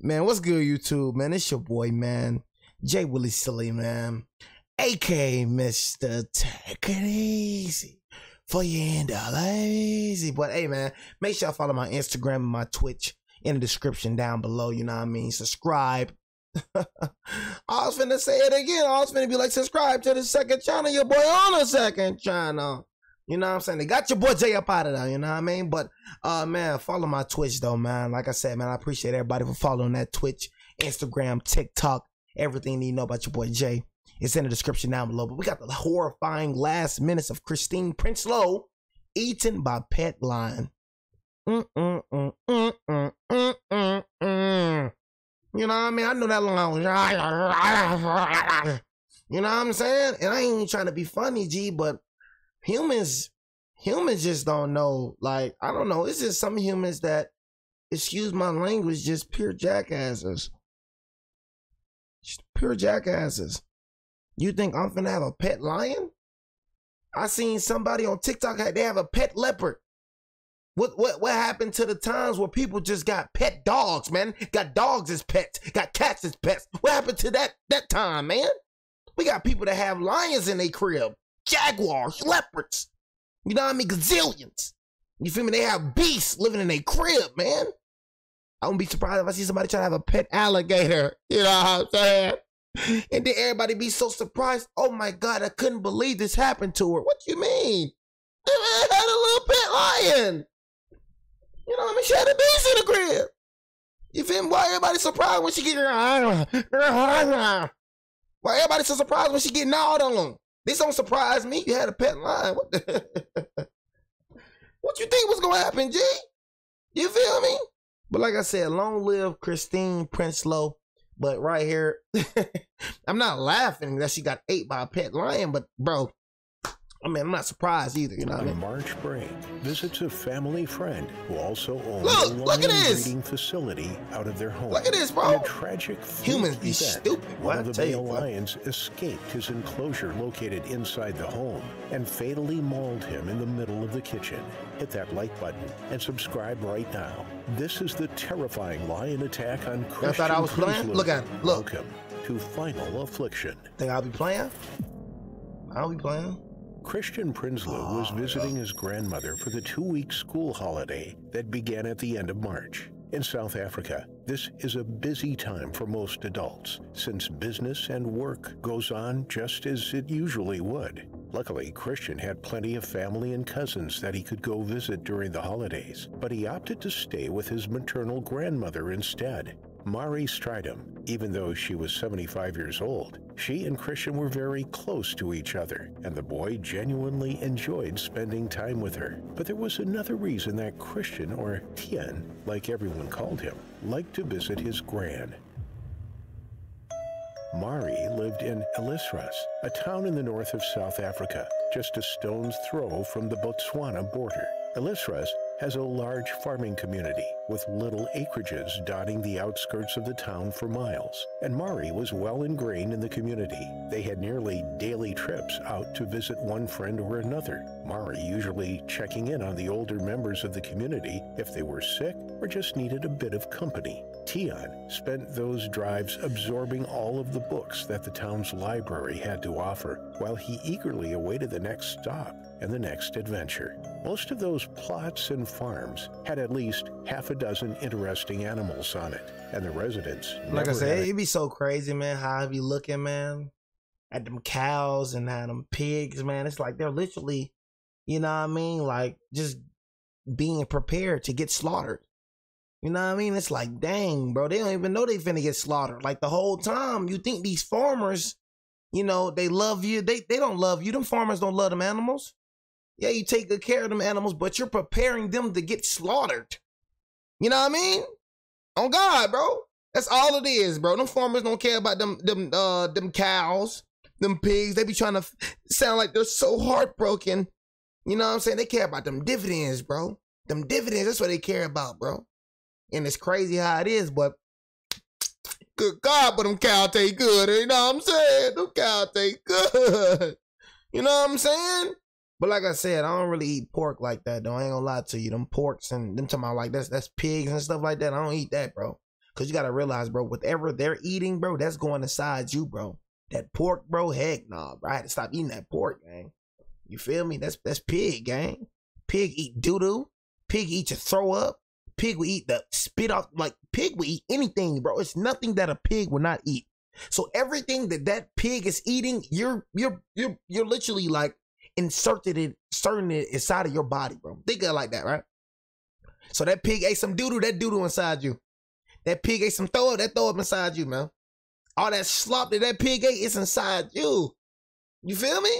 Man, what's good, YouTube, man? It's your boy, man. J. Willie Silly, man. A.K.A. Mr. Take It Easy for you and the lazy. But, hey, man, make sure y'all follow my Instagram and my Twitch in the description down below. You know what I mean? Subscribe. I was finna say it again. I was finna be like, subscribe to the second channel. Your boy on the second channel. You know what I'm saying? They got your boy Jay up out of there, you know what I mean? But, man, follow my Twitch, though, man. Like I said, man, I appreciate everybody for following that Twitch, Instagram, TikTok, everything you know about your boy Jay. It's in the description down below. But we got the horrifying last minutes of Kristian Prinsloo eaten by pet lion. You know what I mean? I know that long. You know what I'm saying? And I ain't even trying to be funny, G, but humans just don't know. Like, I don't know. It's just some humans that, excuse my language, just pure jackasses. Just pure jackasses. You think I'm finna have a pet lion? I seen somebody on TikTok, they have a pet leopard. What happened to the times where people just got pet dogs, man? Got dogs as pets, got cats as pets. What happened to that time, man? We got people that have lions in their crib, jaguars, leopards. You know what I mean? Gazillions. You feel me? They have beasts living in their crib, man. I wouldn't be surprised if I see somebody trying to have a pet alligator. You know what I'm saying? And then everybody be so surprised. Oh my God, I couldn't believe this happened to her. What you mean? I had a little pet lion. You know what I mean? She had a beast in the crib. You feel me? Why everybody surprised when she get Why everybody so surprised when she get gnawed on? This don't surprise me. You had a pet lion. What you think was gonna happen, G? You feel me? But like I said, long live Kristian Prinsloo. But right here, I'm not laughing that she got ate by a pet lion, but bro, I mean, I'm not surprised either, you know what I mean? March break visits a family friend who also owns a look at this breeding facility out of their home. Look at this, bro. In a tragic humans be stupid. One of the male lions escaped his enclosure located inside the home and fatally mauled him in the middle of the kitchen. Hit that like button and subscribe right now. This is the terrifying lion attack on Kristian. I thought I was playing? Look at it. Look. Welcome to Final Affliction. Think I'll be playing? I'll be playing. Kristian Prinsloo was visiting his grandmother for the 2-week school holiday that began at the end of March. In South Africa, this is a busy time for most adults, since business and work goes on just as it usually would. Luckily, Kristian had plenty of family and cousins that he could go visit during the holidays, but he opted to stay with his maternal grandmother instead. Mari Stridham, even though she was 75 years old, she and Kristian were very close to each other, and the boy genuinely enjoyed spending time with her. But there was another reason that Kristian, or Tien, like everyone called him, liked to visit his gran. Mari lived in Elisras, a town in the north of South Africa, just a stone's throw from the Botswana border. Elisras has a large farming community with little acreages dotting the outskirts of the town for miles, and Mari was well ingrained in the community. They had nearly daily trips out to visit one friend or another, Mari usually checking in on the older members of the community if they were sick or just needed a bit of company. Tien spent those drives absorbing all of the books that the town's library had to offer, while he eagerly awaited the next stop and the next adventure. Most of those plots and farms had at least half a dozen interesting animals on it, and the residents, like I said, it'd be so crazy, man, how I be looking, man, at them cows and at them pigs, man. It's like they're literally, you know what I mean, like just being prepared to get slaughtered. You know what I mean? It's like, dang, bro, they don't even know they finna get slaughtered. Like the whole time, you think these farmers, you know, they love you. They don't love you. Them farmers don't love them animals. Yeah, you take good care of them animals, but you're preparing them to get slaughtered. You know what I mean? On God, bro. That's all it is, bro. Them farmers don't care about them cows, them pigs. They be trying to sound like they're so heartbroken. You know what I'm saying? They care about them dividends, bro. Them dividends, that's what they care about, bro. And it's crazy how it is, but good God, but them cows taste good. You know what I'm saying? Them cows taste good. You know what I'm saying? But like I said, I don't really eat pork like that, though. I ain't gonna lie to you. Them porks and them talking about like that's pigs and stuff like that. I don't eat that, bro. Cause you gotta realize, bro, whatever they're eating, bro, that's going inside you, bro. That pork, bro, heck nah, bro. I had to stop eating that pork, gang. You feel me? That's pig, gang. Pig eat doo-doo. Pig eat your throw up. Pig will eat the spit off. Like, pig will eat anything, bro. It's nothing that a pig will not eat. So everything that pig is eating, you're literally like inserting it inside of your body, bro. Think of it like that, right? So that pig ate some doo-doo, that doo-doo inside you. That pig ate some throw up, that throw up inside you, man. All that slop that pig ate is inside you. You feel me?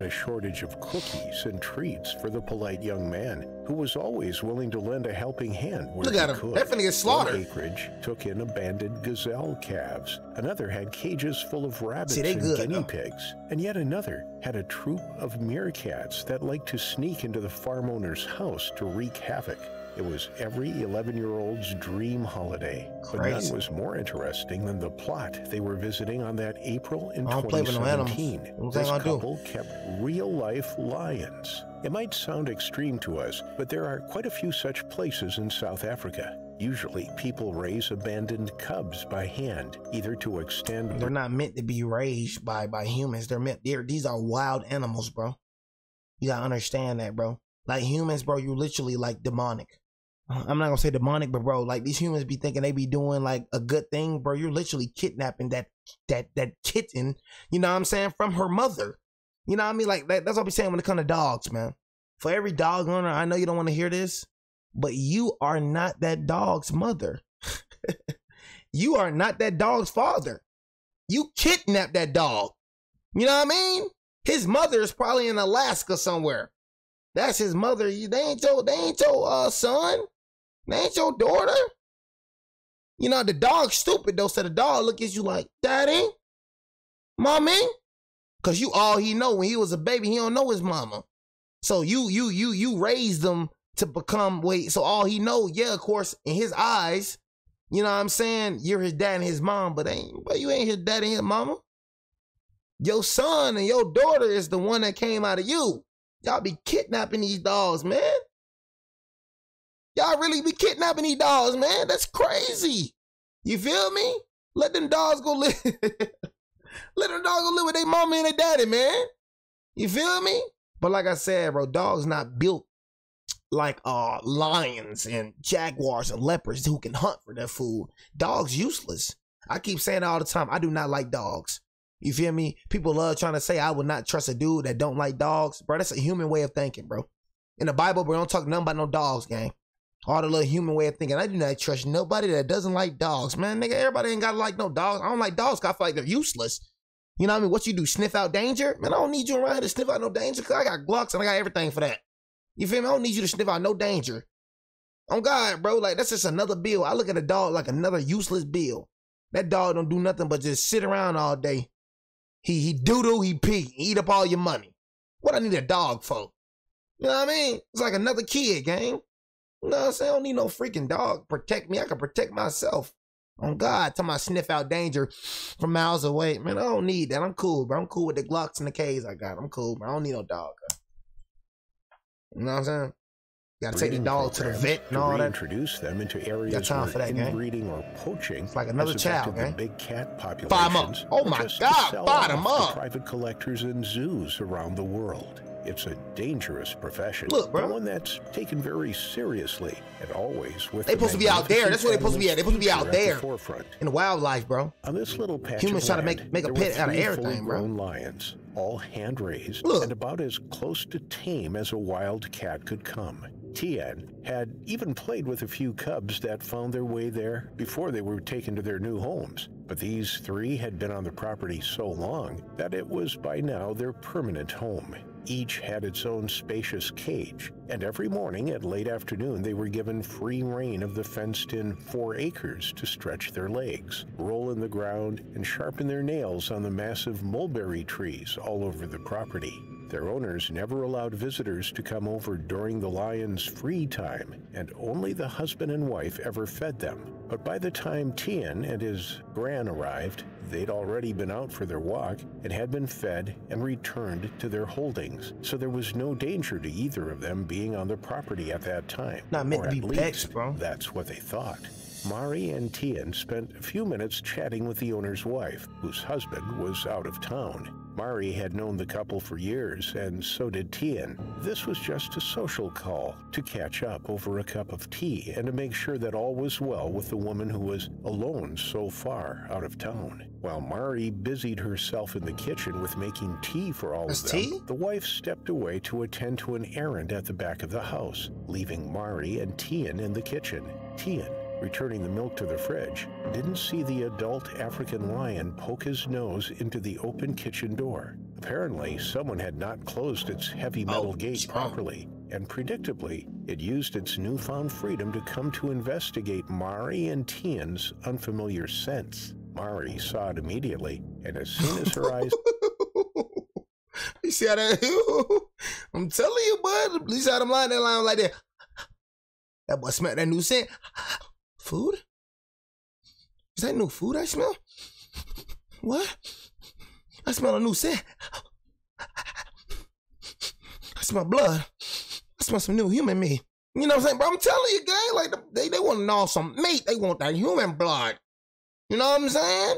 A shortage of cookies and treats for the polite young man who was always willing to lend a helping hand where Look at him. That finna get slaughtered. One acreage took in abandoned gazelle calves. Another had cages full of rabbits and guinea pigs. And yet another had a troop of meerkats that liked to sneak into the farm owner's house to wreak havoc. It was every 11-year-old's dream holiday. But none was more interesting than the plot they were visiting on that April in 2017. This couple kept real-life lions. It might sound extreme to us, but there are quite a few such places in South Africa. Usually, people raise abandoned cubs by hand, either to extend... They're not meant to be raised by humans. These are wild animals, bro. You gotta understand that, bro. Like humans, bro, you're literally like demonic. I'm not gonna say demonic, but bro, like these humans be thinking they be doing like a good thing, bro. You're literally kidnapping that kitten, you know what I'm saying, from her mother. You know what I mean? Like that's what I be saying when it comes to dogs, man. For every dog owner, I know you don't want to hear this, but you are not that dog's mother. You are not that dog's father. You kidnapped that dog. You know what I mean? His mother is probably in Alaska somewhere. That's his mother. They ain't your son. They ain't your daughter. You know, the dog's stupid though, so the dog look at you like, Daddy, Mommy. Cause you all he know when he was a baby, he don't know his mama. So you raised them to become, so all he know, yeah, of course, in his eyes, you know what I'm saying, you're his dad and his mom, but you ain't his dad and his mama. Your son and your daughter is the one that came out of you. Y'all be kidnapping these dogs, man. Y'all really be kidnapping these dogs, man. That's crazy. You feel me? Let them dogs go live. Let them dogs go live with their mama and their daddy, man. You feel me? But like I said, bro, dogs not built like lions and jaguars and leopards who can hunt for their food. Dogs useless. I keep saying it all the time. I do not like dogs. You feel me? People love trying to say I would not trust a dude that don't like dogs. Bro, that's a human way of thinking, bro. In the Bible, bro, don't talk nothing about no dogs, gang. All the little human way of thinking. I do not trust nobody that doesn't like dogs, man. Nigga, everybody ain't gotta like no dogs. I don't like dogs because I feel like they're useless. You know what I mean? What you do, sniff out danger? Man, I don't need you around here to sniff out no danger because I got Glocks and I got everything for that. You feel me? I don't need you to sniff out no danger. On God, bro, like that's just another bill. I look at a dog like another useless bill. That dog don't do nothing but just sit around all day. He doo-doo, he pee, eat up all your money. What I need a dog for? You know what I mean? It's like another kid, gang. You know what I'm saying? I don't need no freaking dog. Protect me. I can protect myself. On God, tell me I sniff out danger from miles away. Man, I don't need that. I'm cool, bro. I'm cool with the Glocks and the K's I got. I'm cool, bro. I don't need no dog. You know what I'm saying? You gotta take the dog to the vet and all that. Introduce them into areas where inbreeding or poaching it's like another child, the big cat populations. Buy them up. Oh my God, buy them up. Private collectors and zoos around the world. It's a dangerous profession. Look, bro. But one that's taken very seriously and always with. They supposed to be out there. That's where they supposed to be at. They supposed to be out there forefront in the wildlife, bro. On this little patch humans try to make a pet out of everything, bro. Lions, all hand raised, and about as close to tame as a wild cat could come. Tien had even played with a few cubs that found their way there before they were taken to their new homes. But these three had been on the property so long that it was by now their permanent home. Each had its own spacious cage, and every morning at late afternoon they were given free rein of the fenced-in 4 acres to stretch their legs, roll in the ground, and sharpen their nails on the massive mulberry trees all over the property. Their owners never allowed visitors to come over during the lions' free time, and only the husband and wife ever fed them. But by the time Tien and his gran arrived, they'd already been out for their walk and had been fed and returned to their holdings, so there was no danger to either of them being on the property at that time. Not meant to be pets, bro. That's what they thought. Mari and Tian spent a few minutes chatting with the owner's wife, whose husband was out of town. Mari had known the couple for years, and so did Tian. This was just a social call to catch up over a cup of tea and to make sure that all was well with the woman who was alone so far out of town. While Mari busied herself in the kitchen with making tea for all of them, the wife stepped away to attend to an errand at the back of the house, leaving Mari and Tian in the kitchen. Tian, returning the milk to the fridge, didn't see the adult African lion poke his nose into the open kitchen door. Apparently, someone had not closed its heavy metal gate properly, and predictably, it used its newfound freedom to come to investigate Mari and Tian's unfamiliar scents. Mari saw it immediately, and as soon as her eyes... You see how that... I'm telling you, bud. You see how them lying that line like that. That boy smelled that new scent. Food? Is that new food I smell? What? I smell a new scent. I smell blood. I smell some new human meat. You know what I'm saying? But I'm telling you, gang, like they want to gnaw some meat. They want that human blood. You know what I'm saying?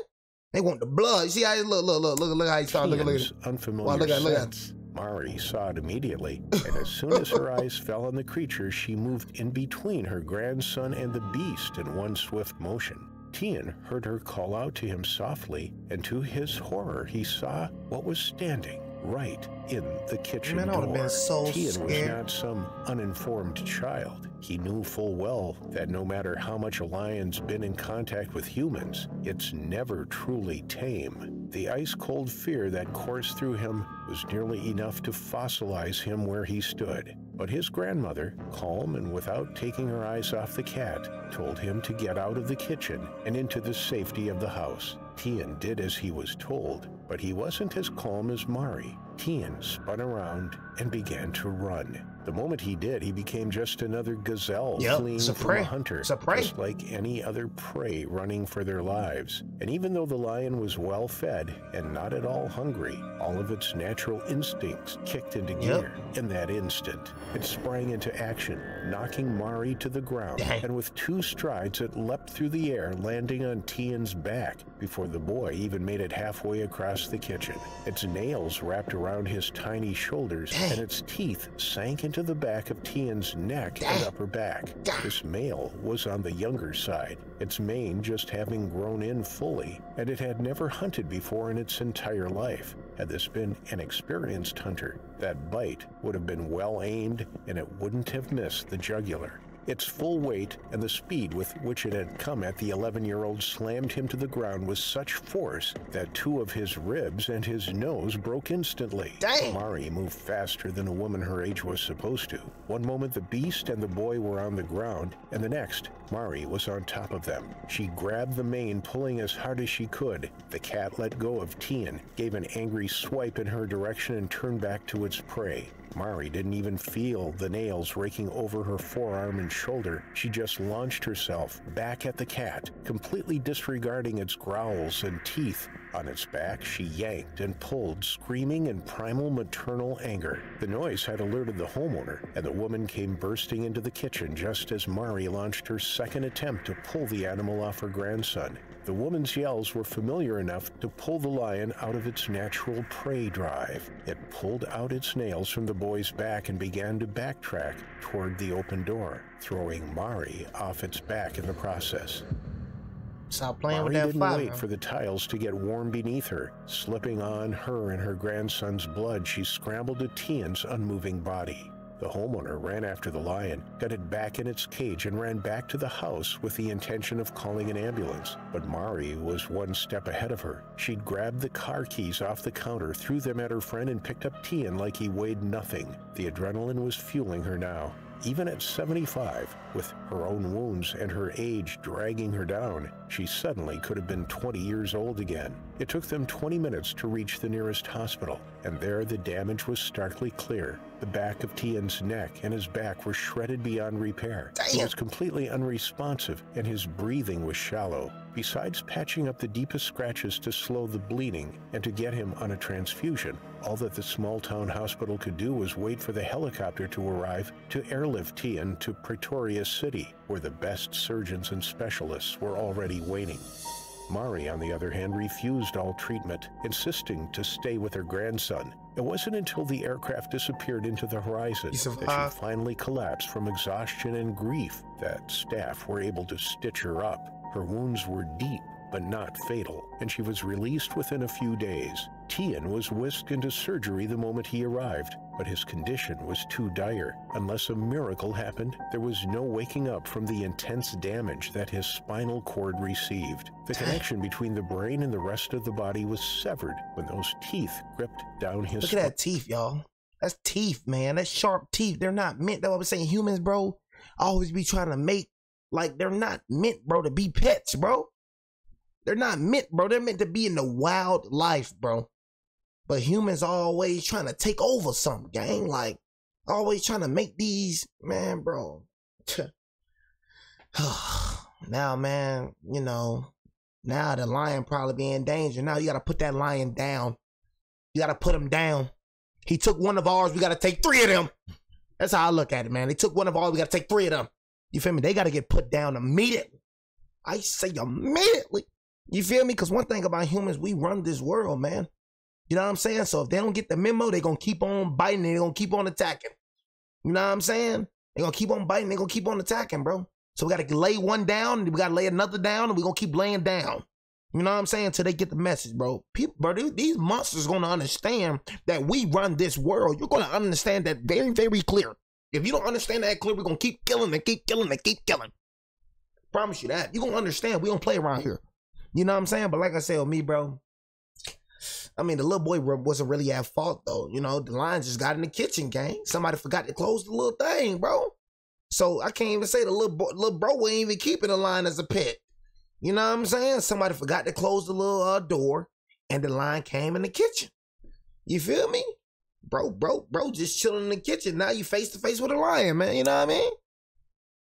They want the blood. You see how he look how he started looking at it. Unfamiliar scents. Mari saw it immediately, and as soon as her eyes fell on the creature, she moved in between her grandson and the beast in one swift motion. Tian heard her call out to him softly, and to his horror, he saw what was standing right in the kitchen door. I would have been so Tian scared. was not some uninformed child. He knew full well that no matter how much a lion's been in contact with humans, it's never truly tame. The ice-cold fear that coursed through him was nearly enough to fossilize him where he stood. But his grandmother, calm and without taking her eyes off the cat, told him to get out of the kitchen and into the safety of the house. Tian did as he was told, but he wasn't as calm as Mari. Tian spun around and began to run. The moment he did, he became just another gazelle fleeing from a hunter, just like any other prey running for their lives. And even though the lion was well fed and not at all hungry, all of its natural instincts kicked into gear. In that instant, it sprang into action, knocking Mari to the ground, and with 2 strides it leapt through the air, landing on Tian's back before the boy even made it halfway across the kitchen. Its nails wrapped around his tiny shoulders, and its teeth sank into the back of Tian's neck and upper back. This male was on the younger side, its mane just having grown in fully, and it had never hunted before in its entire life. Had this been an experienced hunter, that bite would have been well aimed and it wouldn't have missed the jugular. Its full weight and the speed with which it had come at the 11-year-old slammed him to the ground with such force that 2 of his ribs and his nose broke instantly. Mari moved faster than a woman her age was supposed to. One moment the beast and the boy were on the ground, and the next, Mari was on top of them. She grabbed the mane, pulling as hard as she could. The cat let go of Tian, gave an angry swipe in her direction, and turned back to its prey. Mari didn't even feel the nails raking over her forearm and shoulder. She just launched herself back at the cat, completely disregarding its growls and teeth. On its back, she yanked and pulled, screaming in primal maternal anger. The noise had alerted the homeowner, and the woman came bursting into the kitchen just as Mari launched her second attempt to pull the animal off her grandson. The woman's yells were familiar enough to pull the lion out of its natural prey drive. It pulled out its nails from the boy's back and began to backtrack toward the open door, throwing Mari off its back in the process. Stop playing Mari with that didn't fire. wait for the tiles to get warm beneath her. Slipping on her and her grandson's blood, she scrambled to Tian's unmoving body. The homeowner ran after the lion, got it back in its cage, and ran back to the house with the intention of calling an ambulance. But Mari was one step ahead of her. She'd grabbed the car keys off the counter, threw them at her friend, and picked up Tian like he weighed nothing. The adrenaline was fueling her now. Even at 75, with her own wounds and her age dragging her down, she suddenly could have been 20 years old again. It took them 20 minutes to reach the nearest hospital, and there the damage was starkly clear. The back of Tian's neck and his back were shredded beyond repair. Damn. He was completely unresponsive, and his breathing was shallow. Besides patching up the deepest scratches to slow the bleeding and to get him on a transfusion, all that the small-town hospital could do was wait for the helicopter to arrive to airlift Tian to Pretoria City, where the best surgeons and specialists were already waiting. Mari, on the other hand, refused all treatment, insisting to stay with her grandson. It wasn't until the aircraft disappeared into the horizon that she finally collapsed from exhaustion and grief that staff were able to stitch her up. Her wounds were deep, but not fatal, and she was released within a few days. Tian was whisked into surgery the moment he arrived, but his condition was too dire. Unless a miracle happened, there was no waking up from the intense damage that his spinal cord received. The connection between the brain and the rest of the body was severed when those teeth gripped down his spine. Look at that teeth, y'all. That's teeth, man. That's sharp teeth. They're not meant. That's what I'm saying. Humans, bro, always be trying to make, like, they're not meant, bro, to be pets, bro. They're not meant, bro. They're meant to be in the wild life, bro. But humans always trying to take over something, gang. Like, always trying to make these, man, bro. Now, man, you know, now the lion probably be in danger. Now you got to put that lion down. You got to put him down. He took one of ours. We got to take 3 of them. That's how I look at it, man. They took one of ours. We got to take 3 of them. You feel me? They got to get put down immediately. I say immediately. You feel me? Because one thing about humans, we run this world, man. You know what I'm saying? So if they don't get the memo, they're going to keep on biting. They're going to keep on attacking. You know what I'm saying? They're going to keep on biting. They're going to keep on attacking, bro. So we got to lay one down, and we got to lay another down, and we're going to keep laying down. You know what I'm saying? Until they get the message, bro. People, bro, these monsters going to understand that we run this world. You're going to understand that very, very clear. If you don't understand that clear, we're going to keep killing and keep killing and keep killing. Promise you that. You're going to understand. We don't play around here. You know what I'm saying? But like I said with me, bro, I mean, the little boy wasn't really at fault, though. You know, the lion just got in the kitchen, gang. Somebody forgot to close the little thing, bro. So I can't even say the little bro ain't even keeping the lion as a pet. You know what I'm saying? Somebody forgot to close the little door, and the lion came in the kitchen. You feel me? Bro, just chilling in the kitchen. Now you face to face with a lion, man. You know what I mean?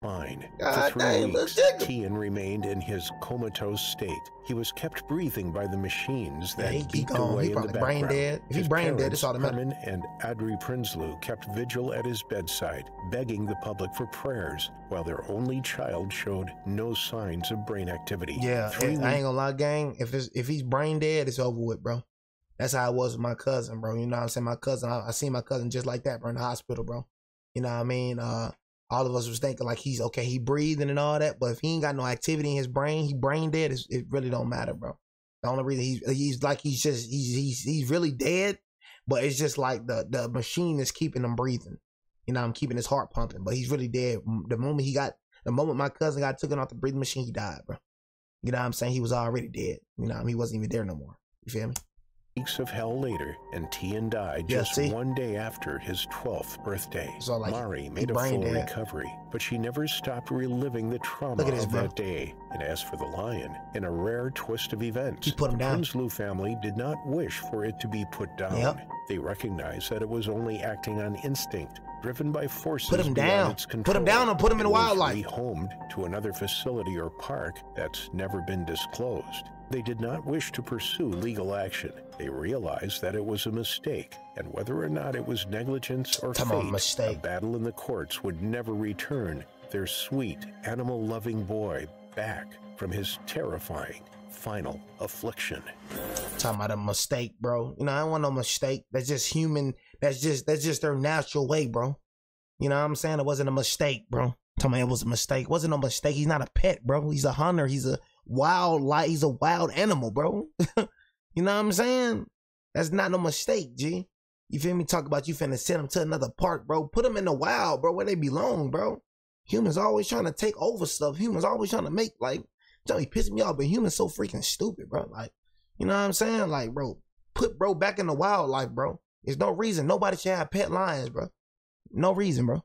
Fine. For 3 weeks, Tian remained in his comatose state. He was kept breathing by the machines that beeped away in the background. Brain dead. If he's brain dead, it's all that matters. And Prinsloo kept vigil at his bedside, begging the public for prayers, while their only child showed no signs of brain activity. Yeah, I ain't gonna lie, gang. If he's brain dead, it's over with, bro. That's how it was with my cousin, bro. You know what I'm saying? My cousin, I seen my cousin just like that, bro, in the hospital, bro. You know what I mean? All of us was thinking like he's okay, he breathing and all that, but if he ain't got no activity in his brain, he brain dead. It really don't matter, bro. The only reason he's really dead, but it's just like the machine is keeping him breathing. You know, I'm keeping his heart pumping, but he's really dead. The moment my cousin got taken off the breathing machine, he died, bro. You know what I'm saying? He was already dead. You know, he wasn't even there no more. You feel me? Weeks of hell later, and Tian died just 1 day after his 12th birthday. So like, Mari made a full recovery, but she never stopped reliving the trauma of that day. And as for the lion, in a rare twist of events, the Prinsloo family did not wish for it to be put down. They recognized that it was only acting on instinct, driven by forces beyond its control. Put him down or put him in wildlife. Rehomed to another facility or park that's never been disclosed. They did not wish to pursue legal action. They realized that it was a mistake, and whether or not it was negligence or fate, a battle in the courts would never return their sweet, animal-loving boy back from his terrifying final affliction. Talking about a mistake, bro. You know, I don't want no mistake. That's just human. That's just their natural way, bro. You know what I'm saying? It wasn't a mistake, bro. Talking about it was a mistake. It wasn't no mistake. He's not a pet, bro. He's a hunter. He's a he's a wild animal, bro. You know what I'm saying? That's not no mistake, G. You feel me? Talk about you finna send him to another park, bro. Put them in the wild, bro, where they belong, bro. Humans always trying to take over stuff. Humans always trying to make, like, tell me, pissing me off, but humans so freaking stupid, bro. Like, you know what I'm saying? Like, bro, put bro back in the wildlife, bro. There's no reason nobody should have pet lions, bro. No reason, bro.